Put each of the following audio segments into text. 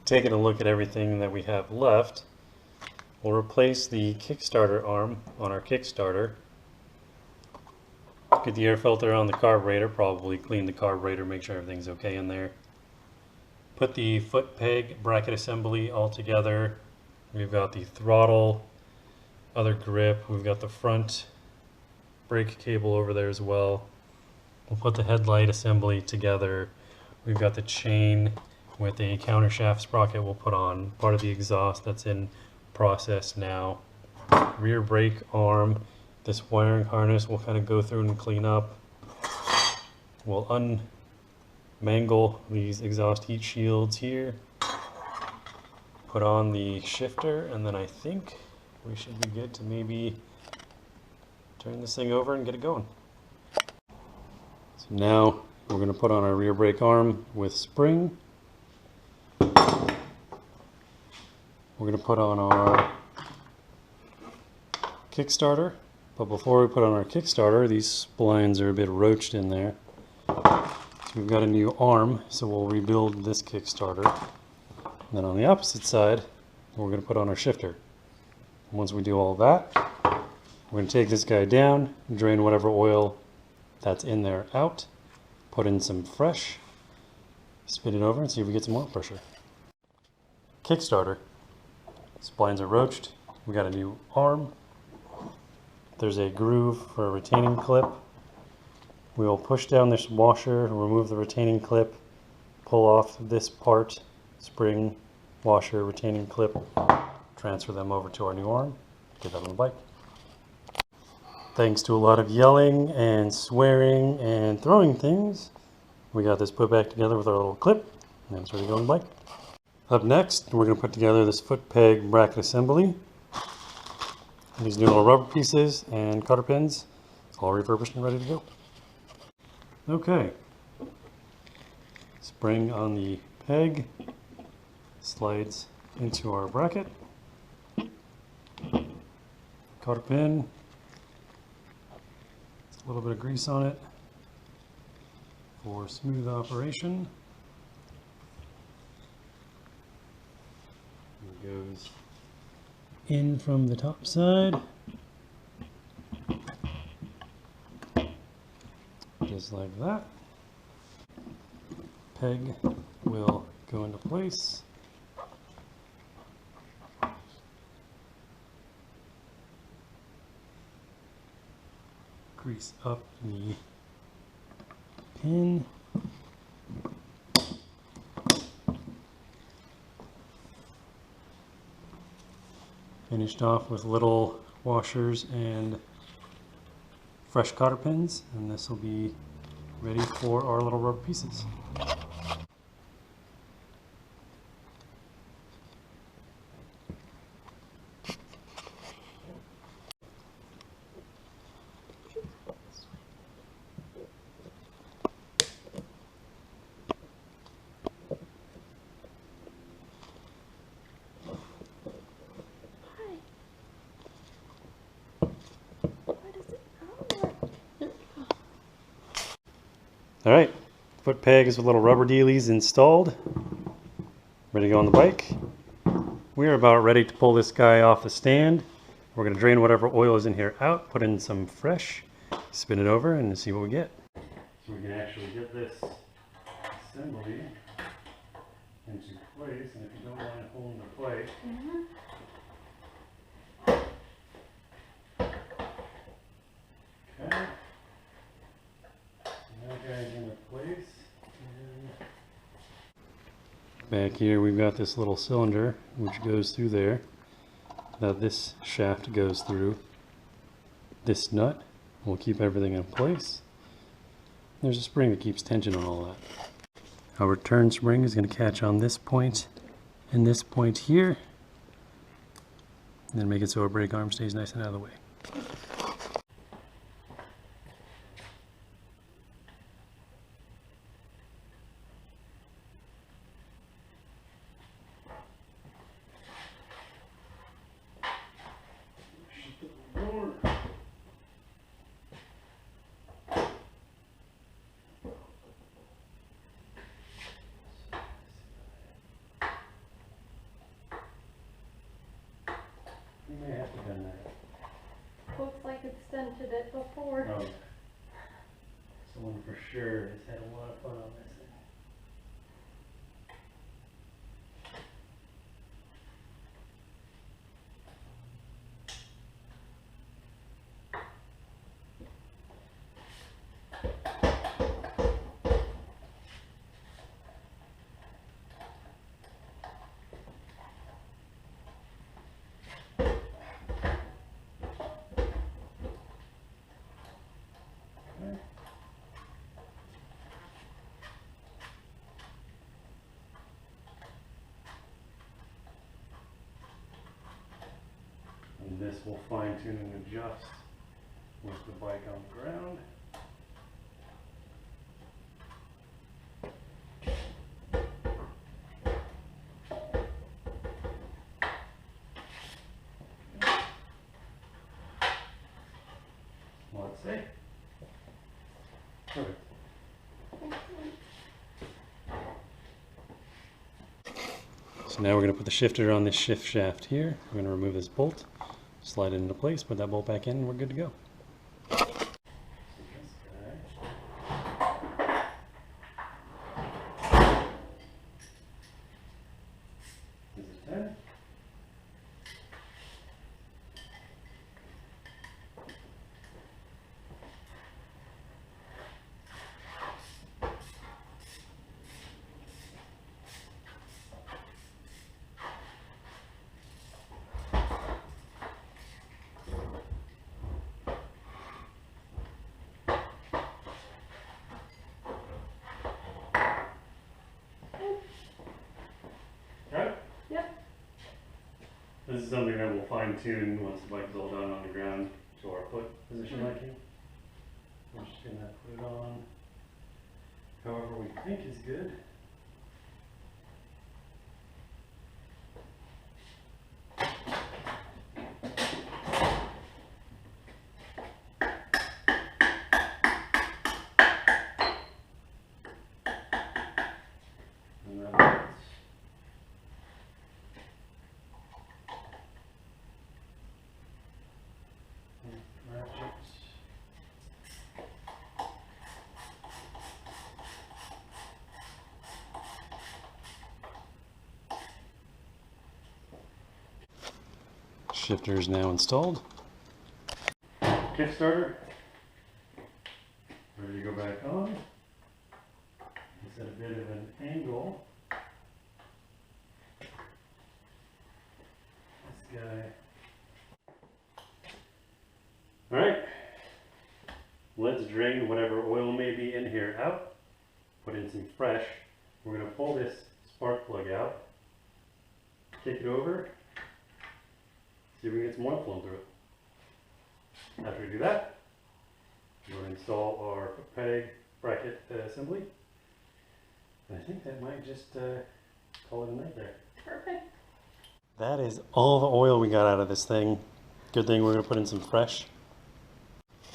taking a look at everything that we have left, we'll replace the Kickstarter arm on our Kickstarter. Get the air filter on the carburetor, probably clean the carburetor, make sure everything's okay in there. Put the foot peg bracket assembly all together. We've got the throttle, other grip, we've got the front brake cable over there as well. We'll put the headlight assembly together. We've got the chain with a countershaft sprocket we'll put on, part of the exhaust that's in process now. Rear brake arm, this wiring harness we'll kind of go through and clean up. We'll unmangle these exhaust heat shields here. Put on the shifter, and then I think we should be good to maybe turn this thing over and get it going. So now we're going to put on our rear brake arm with spring. We're going to put on our Kickstarter, but before we put on our Kickstarter, these splines are a bit roached in there. So we've got a new arm, so we'll rebuild this Kickstarter. And then on the opposite side, we're going to put on our shifter. And once we do all that, we're going to take this guy down, drain whatever oil that's in there out, put in some fresh, spin it over and see if we get some oil pressure. Kickstarter. Splines are roached. We got a new arm. There's a groove for a retaining clip. We will push down this washer, remove the retaining clip, pull off this part, spring, washer, retaining clip, transfer them over to our new arm, get that on the bike. Thanks to a lot of yelling and swearing and throwing things, we got this put back together with our little clip, and it's ready to go on the bike. Up next, we're going to put together this foot peg bracket assembly. These new little rubber pieces and cotter pins, all refurbished and ready to go. Okay, spring on the peg, slides into our bracket, cotter pin, a little bit of grease on it for smooth operation. It goes in from the top side, just like that. Peg will go into place. Grease up the pin. Finished off with little washers and fresh cotter pins, and this will be ready for our little rubber pieces. Alright, foot pegs with little rubber dealies installed. Ready to go on the bike. We are about ready to pull this guy off the stand. We're going to drain whatever oil is in here out, put in some fresh, spin it over, and see what we get. So we can actually get this assembly into place, and if you don't mind holding the plate. Okay. Back here we've got this little cylinder which goes through there. Now this shaft goes through. This nut will keep everything in place. There's a spring that keeps tension on all that. Our return spring is going to catch on this point and this point here, and then make it so our brake arm stays nice and out of the way. lifted it before. Oh. Someone for sure has had a lot of fun on this thing. And this will fine tune and adjust with the bike on the ground. Let's see. Perfect. So now we're going to put the shifter on this shift shaft here. We're going to remove this bolt, slide it into place, put that bolt back in, and we're good to go. This is 10. This is something that we'll fine tune once the bike is all done on the ground to our foot position liking. We're just going to put it on however we think is good. And then shifter is now installed. Kickstarter. Ready to go back on. It's at a bit of an angle. This guy. Alright. Let's drain whatever oil may be in here out. Put in some fresh. We're going to pull this spark plug out. Kick it over. See if we can get some oil flowing through it. After we do that, we're going to install our foot peg bracket assembly. And I think that might just call it a night there. Perfect. That is all the oil we got out of this thing. Good thing we're going to put in some fresh.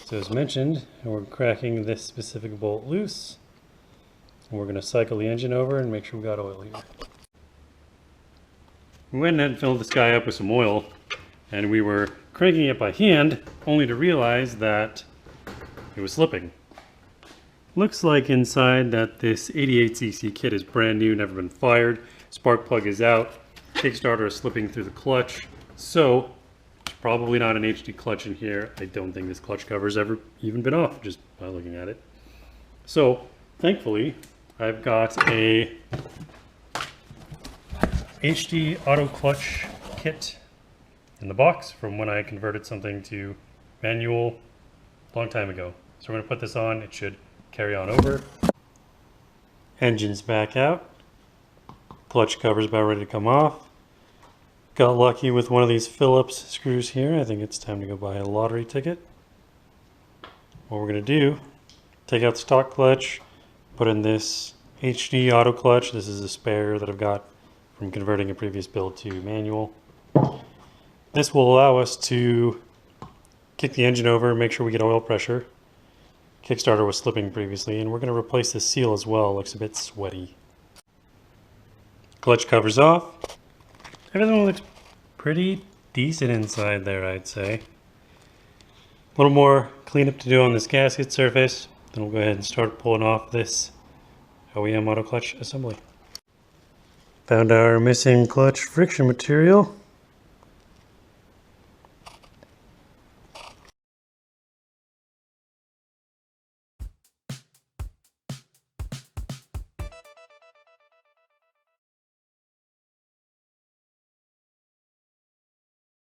So as mentioned, we're cracking this specific bolt loose. And we're going to cycle the engine over and make sure we got oil here. We went ahead and filled this guy up with some oil. And we were cranking it by hand, only to realize that it was slipping. Looks like inside that this 88cc kit is brand new, never been fired. Spark plug is out. Kickstarter is slipping through the clutch. So, it's probably not an HD clutch in here. I don't think this clutch cover's ever even been off, just by looking at it. So, thankfully, I've got a HD auto clutch kit in the box from when I converted something to manual a long time ago. So we're going to put this on. It should carry on over. Engine's back out. Clutch cover's about ready to come off. Got lucky with one of these Phillips screws here. I think it's time to go buy a lottery ticket. What we're going to do, take out the stock clutch, put in this HD auto clutch. This is a spare that I've got from converting a previous build to manual. This will allow us to kick the engine over and make sure we get oil pressure. Kickstarter was slipping previously, and we're going to replace this seal as well. It looks a bit sweaty. Clutch cover's off. Everything looks pretty decent inside there, I'd say. A little more cleanup to do on this gasket surface. Then we'll go ahead and start pulling off this OEM auto clutch assembly. Found our missing clutch friction material.